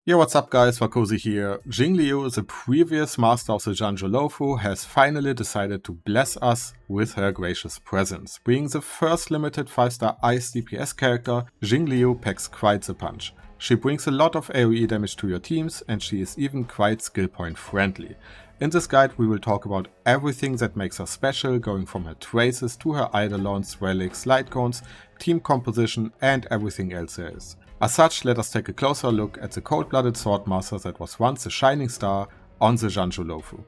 Yo, what's up guys, Wakosi here. Jingliu, the previous master of the Xianzhou Luofu, has finally decided to bless us with her gracious presence. Being the first limited 5-star Ice DPS character, Jingliu packs quite the punch. She brings a lot of AoE damage to your teams and she is even quite skill point friendly. In this guide we will talk about everything that makes her special, going from her traces to her Eidolons, Relics, light cones, team composition and everything else there is. As such, let us take a closer look at the cold-blooded swordmaster that was once a shining star on the Xianzhou Luofu.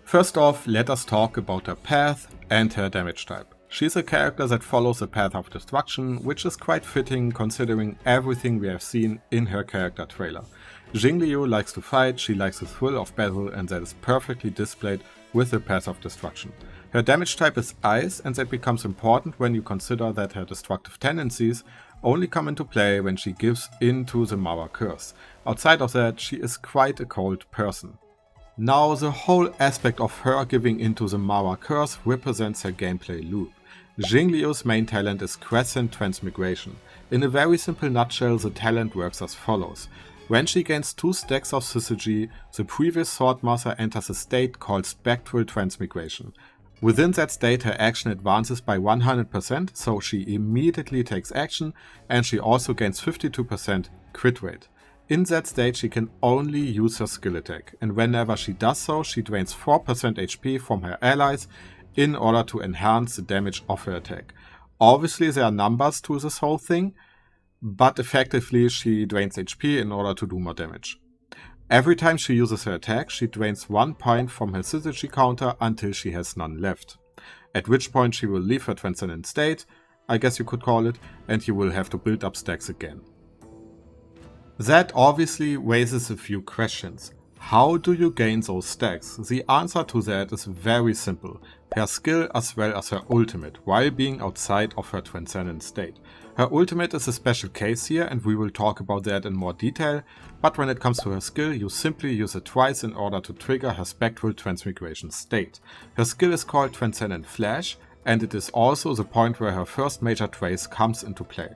First off, let us talk about her path and her damage type. She's a character that follows a path of destruction, which is quite fitting considering everything we have seen in her character trailer. Jingliu likes to fight, she likes the thrill of battle, and that is perfectly displayed with the path of destruction. Her damage type is ice, and that becomes important when you consider that her destructive tendencies only come into play when she gives into the Mara curse. Outside of that, she is quite a cold person. Now, the whole aspect of her giving into the Mara curse represents her gameplay loop. Jingliu's main talent is Crescent Transmigration. In a very simple nutshell, the talent works as follows. When she gains 2 stacks of syzygy, the previous swordmaster enters a state called Spectral Transmigration. Within that state, her action advances by 100%, so she immediately takes action, and she also gains 52% crit rate. In that state, she can only use her skill attack, and whenever she does so, she drains 4% HP from her allies in order to enhance the damage of her attack. Obviously, there are numbers to this whole thing, but effectively she drains HP in order to do more damage. Every time she uses her attack, she drains 1 point from her syzygy counter until she has none left. At which point she will leave her transcendent state, I guess you could call it, and you will have to build up stacks again. That obviously raises a few questions. How do you gain those stacks? The answer to that is very simple. Her skill as well as her ultimate, while being outside of her transcendent state. Her ultimate is a special case here and we will talk about that in more detail, but when it comes to her skill, you simply use it twice in order to trigger her Spectral Transmigration state. Her skill is called Transcendent Flash, and it is also the point where her first major trace comes into play.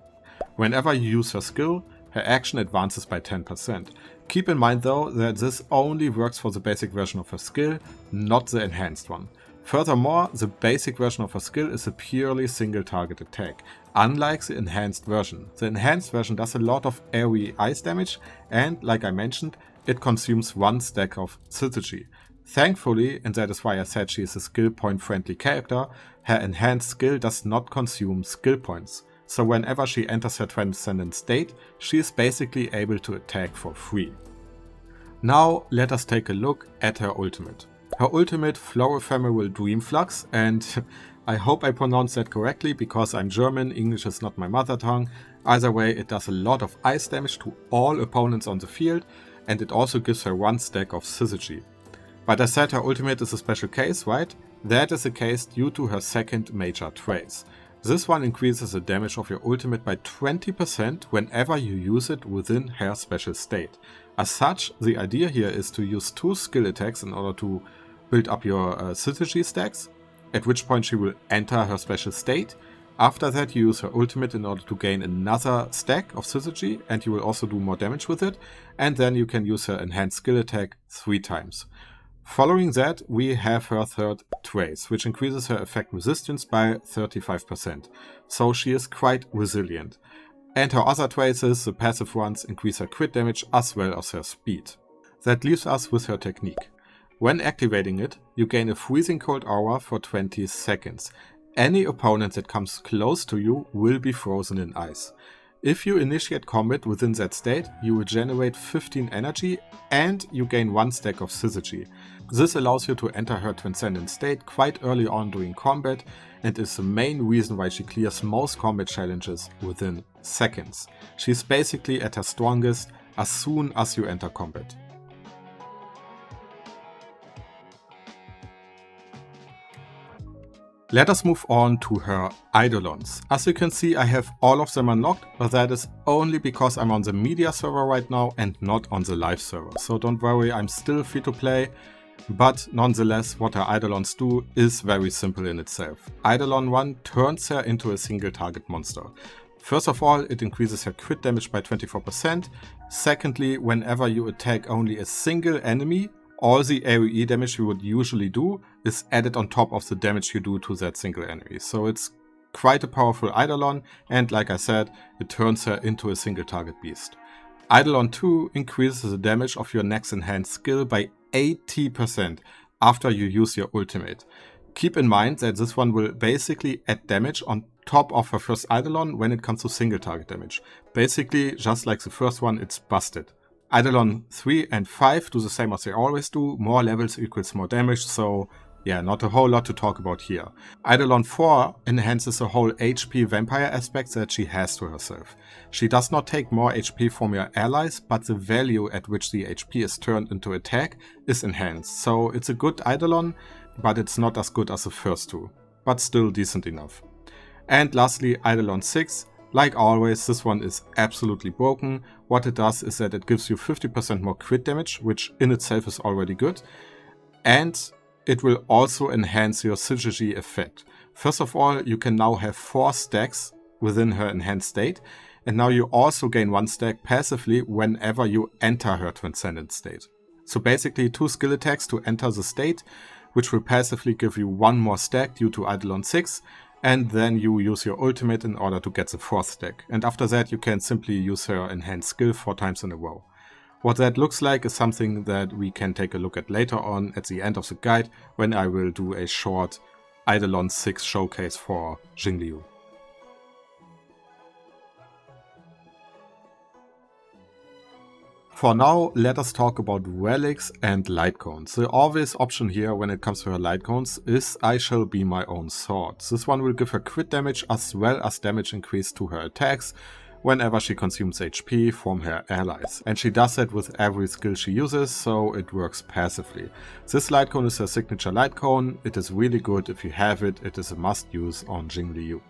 Whenever you use her skill, her action advances by 10%. Keep in mind though that this only works for the basic version of her skill, not the enhanced one. Furthermore, the basic version of her skill is a purely single target attack, unlike the enhanced version. The enhanced version does a lot of AoE ice damage and, like I mentioned, it consumes 1 stack of syzygy. Thankfully, and that is why I said she is a skill point friendly character, her enhanced skill does not consume skill points. So whenever she enters her transcendent state, she is basically able to attack for free. Now let us take a look at her ultimate. Her ultimate, Florophemeral Dream Flux, and I hope I pronounced that correctly because I'm German, English is not my mother tongue. Either way, it does a lot of ice damage to all opponents on the field, and it also gives her 1 stack of syzygy. But I said her ultimate is a special case, right? That is the case due to her second major trace. This one increases the damage of your ultimate by 20% whenever you use it within her special state. As such, the idea here is to use 2 skill attacks in order to build up your syzygy stacks, at which point she will enter her special state. After that you use her ultimate in order to gain another stack of syzygy and you will also do more damage with it, and then you can use her enhanced skill attack 3 times. Following that, we have her third trace, which increases her effect resistance by 35%, so she is quite resilient. And her other traces, the passive ones, increase her crit damage as well as her speed. That leaves us with her technique. When activating it, you gain a freezing cold aura for 20 seconds. Any opponent that comes close to you will be frozen in ice. If you initiate combat within that state, you will generate 15 energy and you gain 1 stack of syzygy. This allows you to enter her transcendent state quite early on during combat and is the main reason why she clears most combat challenges within seconds. She's basically at her strongest as soon as you enter combat. Let us move on to her Eidolons. As you can see, I have all of them unlocked, but that is only because I'm on the media server right now and not on the live server. So don't worry, I'm still free to play. But nonetheless, what her Eidolons do is very simple in itself. Eidolon 1 turns her into a single target monster. First of all, it increases her crit damage by 24%. Secondly, whenever you attack only a single enemy, all the AoE damage you would usually do is added on top of the damage you do to that single enemy. So it's quite a powerful Eidolon, and like I said, it turns her into a single target beast. Eidolon 2 increases the damage of your next enhanced skill by 80% after you use your ultimate. Keep in mind that this one will basically add damage on top of her first Eidolon when it comes to single target damage. Basically, just like the first one, it's busted. Eidolon 3 and 5 do the same as they always do, more levels equals more damage, so yeah, not a whole lot to talk about here. Eidolon 4 enhances the whole HP vampire aspect that she has to herself. She does not take more HP from your allies, but the value at which the HP is turned into attack is enhanced. So it's a good Eidolon, but it's not as good as the first two, but still decent enough. And lastly, Eidolon 6. Like always, this one is absolutely broken. What it does is that it gives you 50% more crit damage, which in itself is already good. And it will also enhance your synergy effect. First of all, you can now have 4 stacks within her enhanced state. And now you also gain 1 stack passively whenever you enter her transcendent state. So basically 2 skill attacks to enter the state, which will passively give you 1 more stack due to Eidolon 6. And then you use your ultimate in order to get the 4th stack. And after that you can simply use her enhanced skill 4 times in a row. What that looks like is something that we can take a look at later on at the end of the guide, when I will do a short Eidolon 6 showcase for Jingliu. For now, let us talk about relics and light cones. The obvious option here when it comes to her light cones is I shall be my own sword. This one will give her crit damage as well as damage increase to her attacks whenever she consumes HP from her allies. And she does that with every skill she uses, so it works passively. This light cone is her signature light cone. It is really good. If you have it, it is a must use on Jingliu.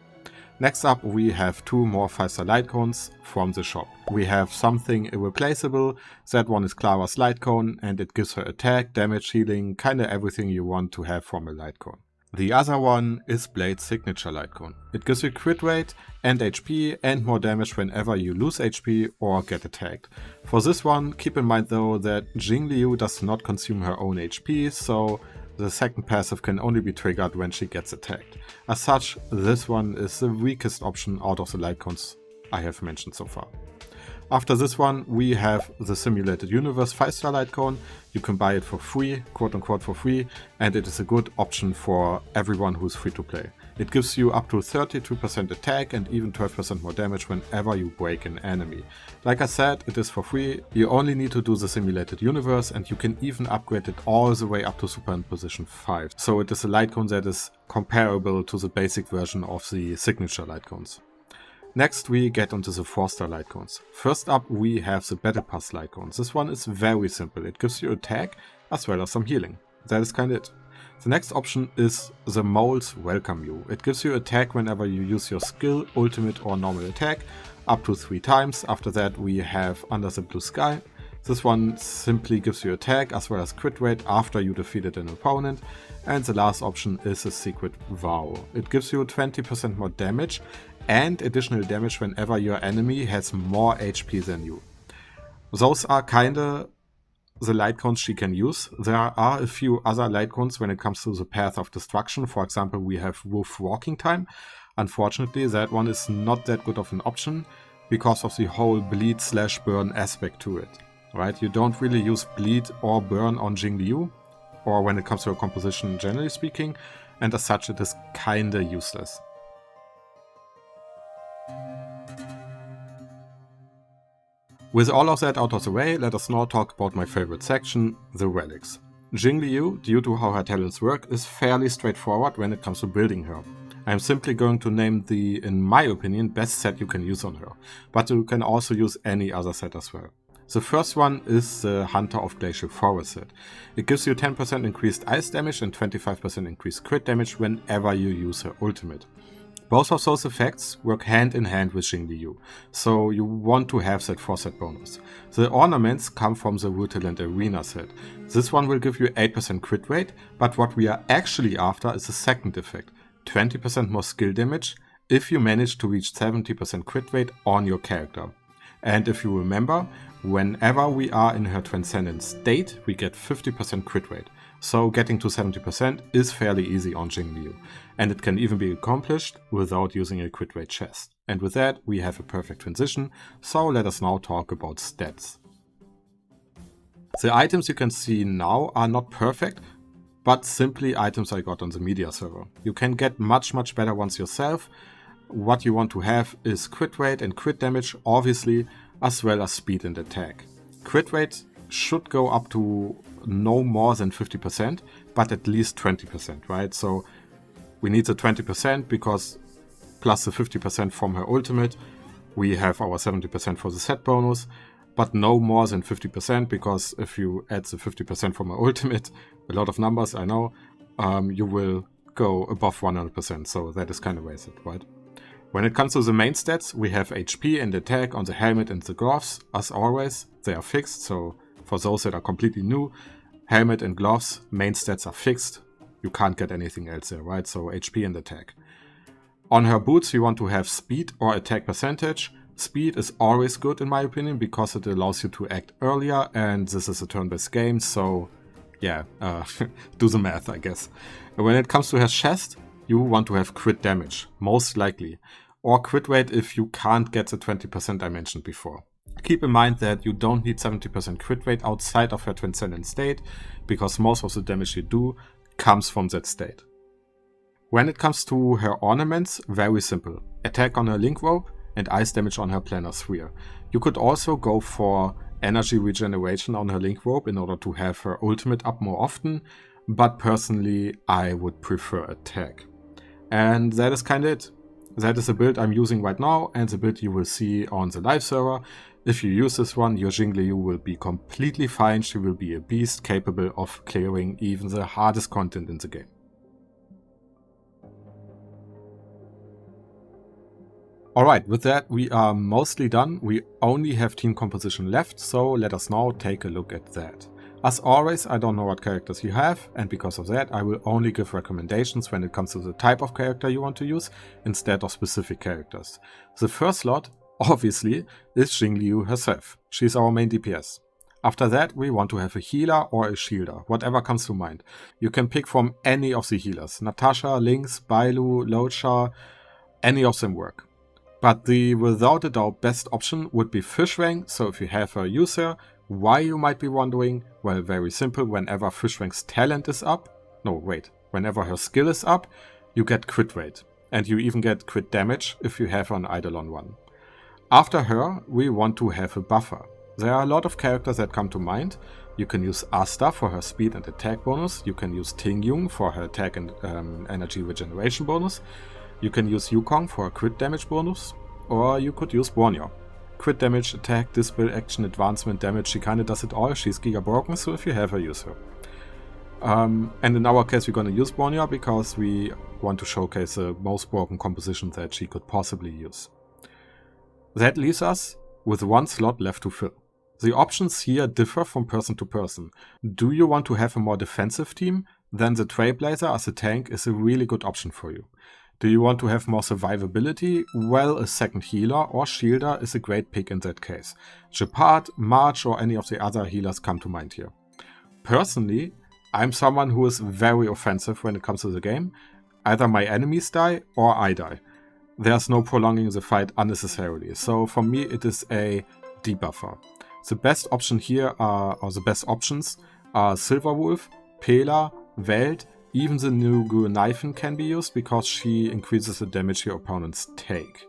Next up, we have 2 more 5-star light cones from the shop. We have something irreplaceable. That one is Clara's light cone, and it gives her attack, damage, healing, kinda everything you want to have from a light cone. The other one is Blade's signature light cone. It gives you crit rate and HP and more damage whenever you lose HP or get attacked. For this one, keep in mind though that Jingliu does not consume her own HP, so the second passive can only be triggered when she gets attacked. As such, this one is the weakest option out of the light cones I have mentioned so far. After this one, we have the Simulated Universe 5-star light cone. You can buy it for free, quote unquote for free, and it is a good option for everyone who is free to play. It gives you up to 32% attack and even 12% more damage whenever you break an enemy. Like I said, it is for free. You only need to do the Simulated Universe, and you can even upgrade it all the way up to Superimposition 5. So it is a light cone that is comparable to the basic version of the signature light cones. Next we get onto the 4-star light cones. First up we have the Battle Pass light cones. This one is very simple. It gives you attack as well as some healing. That is kinda it. The next option is the Moles Welcome You. It gives you attack whenever you use your skill, ultimate or normal attack, up to 3 times. After that we have Under the Blue Sky. This one simply gives you attack as well as crit rate after you defeated an opponent. And the last option is the Secret Vow. It gives you 20% more damage and additional damage whenever your enemy has more HP than you. Those are kinda the light cones she can use. There are a few other light cones when it comes to the Path of Destruction. For example, we have Wolf Walking Time. Unfortunately, that one is not that good of an option because of the whole bleed/burn aspect to it. Right? You don't really use bleed or burn on Jingliu, or when it comes to a composition generally speaking, and as such it is kinda useless. With all of that out of the way, let us now talk about my favorite section, the relics. Jingliu, due to how her talents work, is fairly straightforward when it comes to building her. I am simply going to name the, in my opinion, best set you can use on her, but you can also use any other set as well. The first one is the Hunter of Glacial Forest set. It gives you 10% increased ice damage and 25% increased crit damage whenever you use her ultimate. Both of those effects work hand in hand with Jingliu, so you want to have that 4-set bonus. The ornaments come from the Rutilant Arena set. This one will give you 8% crit rate, but what we are actually after is the second effect, 20% more skill damage if you manage to reach 70% crit rate on your character. And if you remember, whenever we are in her transcendent state, we get 50% crit rate. So getting to 70% is fairly easy on Jingliu, and it can even be accomplished without using a crit rate chest. And with that, we have a perfect transition, so let us now talk about stats. The items you can see now are not perfect, but simply items I got on the media server. You can get much better ones yourself. What you want to have is crit rate and crit damage, obviously, as well as speed and attack. Crit rate should go up to no more than 50%, but at least 20%, right? So we need the 20% because plus the 50% from her ultimate, we have our 70% for the set bonus, but no more than 50% because if you add the 50% from her ultimate, a lot of numbers, I know, you will go above 100%, so that is kind of wasted, right? When it comes to the main stats, we have HP and attack on the helmet and the gloves. As always, they are fixed, so for those that are completely new, helmet and gloves, main stats are fixed. You can't get anything else there, right? So HP and attack. On her boots, we want to have speed or attack percentage. Speed is always good in my opinion because it allows you to act earlier, and this is a turn-based game, so yeah, do the math, I guess. When it comes to her chest, you want to have crit damage, most likely, or crit rate if you can't get the 20% I mentioned before. Keep in mind that you don't need 70% crit rate outside of her transcendent state, because most of the damage you do comes from that state. When it comes to her ornaments, very simple. Attack on her link rope and ice damage on her planar sphere. You could also go for energy regeneration on her link rope in order to have her ultimate up more often, but personally I would prefer attack. And that is kind of it. That is the build I'm using right now and the build you will see on the live server. If you use this one, your Jingliu will be completely fine. She will be a beast capable of clearing even the hardest content in the game. Alright, with that we are mostly done. We only have team composition left, so let us now take a look at that. As always, I don't know what characters you have, and because of that I will only give recommendations when it comes to the type of character you want to use, instead of specific characters. The first slot, obviously, is Jingliu herself. She's our main DPS. After that, we want to have a healer or a shielder, whatever comes to mind. You can pick from any of the healers. Natasha, Lynx, Bailu, Locha, any of them work. But the without a doubt best option would be Fishwang, so if you have her, use her. Why, you might be wondering? Well, very simple. Whenever Fishwang's talent is up, whenever her skill is up, you get crit rate. And you even get crit damage if you have an Eidolon one. After her, we want to have a buffer. There are a lot of characters that come to mind. You can use Asta for her speed and attack bonus. You can use Tingyun for her attack and energy regeneration bonus. You can use Yukong for a crit damage bonus. Or you could use Borneo. Crit damage, attack, dispel, action, advancement, damage. She kinda does it all. She's giga broken, so if you have her, use her. And in our case, we're gonna use Borneo because we want to showcase the most broken composition that she could possibly use. That leaves us with one slot left to fill. The options here differ from person to person. Do you want to have a more defensive team? Then the Trailblazer as a tank is a really good option for you. Do you want to have more survivability? Well, a second healer or shielder is a great pick in that case. Gepard, March or any of the other healers come to mind here. Personally, I'm someone who is very offensive when it comes to the game. Either my enemies die or I die. There's no prolonging the fight unnecessarily, so for me it is a debuffer. The best option here or the best options are Silverwolf, Pela, Welt. Even the new Gurnifen can be used because she increases the damage your opponents take,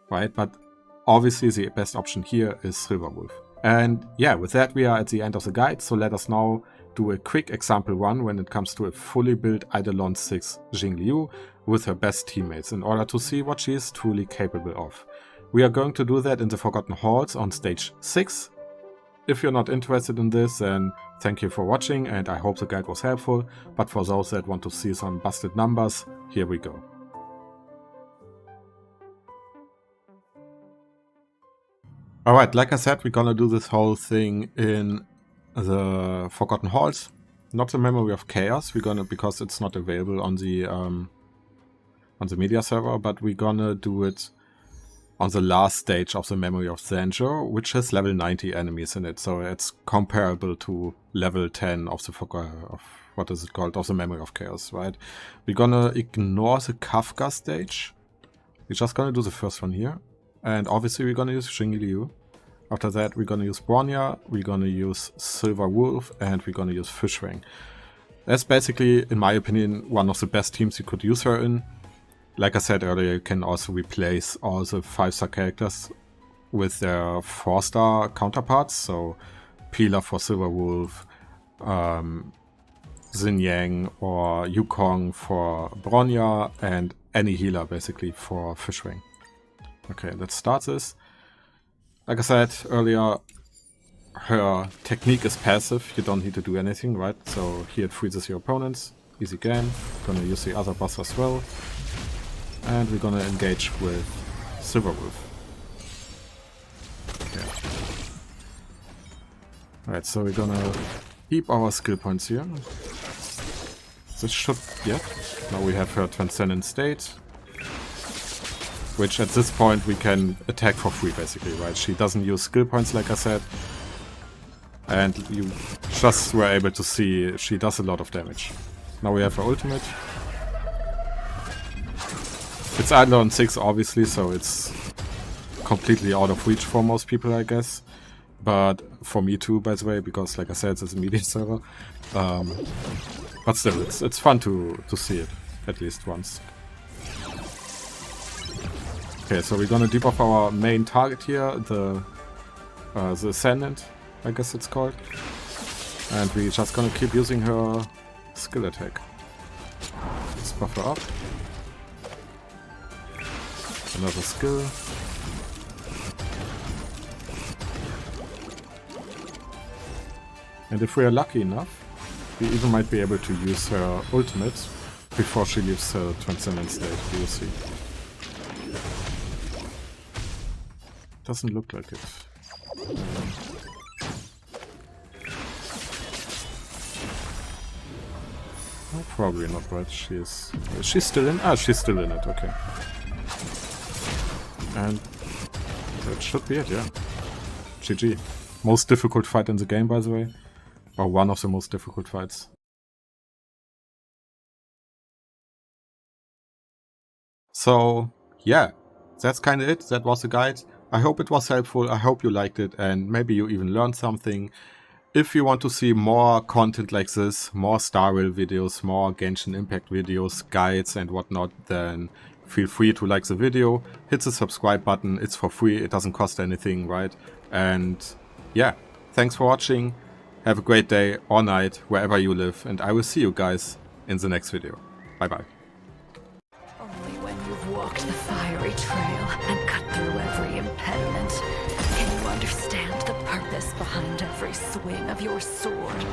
right? But obviously the best option here is Silverwolf. And yeah, with that we are at the end of the guide, so let us now do a quick example run when it comes to a fully built Eidolon 6 Jingliu with her best teammates in order to see what she is truly capable of. We are going to do that in the Forgotten Halls on stage 6. If you're not interested in this, then thank you for watching and I hope the guide was helpful, but for those that want to see some busted numbers, here we go. Alright, like I said, we're gonna do this whole thing in the Forgotten Halls. Not the Memory of Chaos, we're gonna, because it's not available on the media server, but we're gonna do it on the last stage of the Memory of Xianzhou, which has level 90 enemies in it, so it's comparable to level 10 of the what is it called, of the Memory of Chaos, right? We're gonna ignore the Kafka stage. We're just gonna do the first one here. And obviously we're gonna use Jingliu. After that we're gonna use Bronya, we're gonna use Silver Wolf, and we're gonna use Fishwing. That's basically, in my opinion, one of the best teams you could use her in. Like I said earlier, you can also replace all the 5-star characters with their 4-star counterparts. So Pila for Silver Wolf, Xinjiang or Yukong for Bronya, and any healer basically for Fishwing. Okay, let's start this. Like I said earlier, her technique is passive, you don't need to do anything, right? So here it freezes your opponents, easy game. Gonna use the other boss as well. And we're gonna engage with Silver Wolf. Okay. Alright, so we're gonna keep our skill points here. This should, yeah. Now we have her Transcendent State, which at this point we can attack for free basically, right? She doesn't use skill points like I said. And you just were able to see she does a lot of damage. Now we have her ultimate. It's Eidolon 6 obviously, so it's completely out of reach for most people I guess. But for me too, by the way, because like I said, it's a media server. But still, it's fun to see it, at least once. Okay, so we're gonna debuff our main target here, the Ascendant, I guess it's called. And we're just gonna keep using her skill attack. Let's buff her up. Another skill. And if we are lucky enough, we even might be able to use her ultimate before she leaves her Transcendent State, we'll see. Doesn't look like it. Oh, probably not, right? Is she still in? Ah, she's still in it, okay. And that should be it, yeah. GG. Most difficult fight in the game, by the way. Or one of the most difficult fights. So, yeah. That's kinda it. That was the guide. I hope it was helpful. I hope you liked it. And maybe you even learned something. If you want to see more content like this, more Star Rail videos, more Genshin Impact videos, guides and whatnot, then feel free to like the video. Hit the subscribe button. It's for free. It doesn't cost anything, right? And yeah, thanks for watching. Have a great day or night, wherever you live. And I will see you guys in the next video. Bye bye. Only when you've walked the fiery trail and cut through every impediment can you understand the purpose behind every swing of your sword.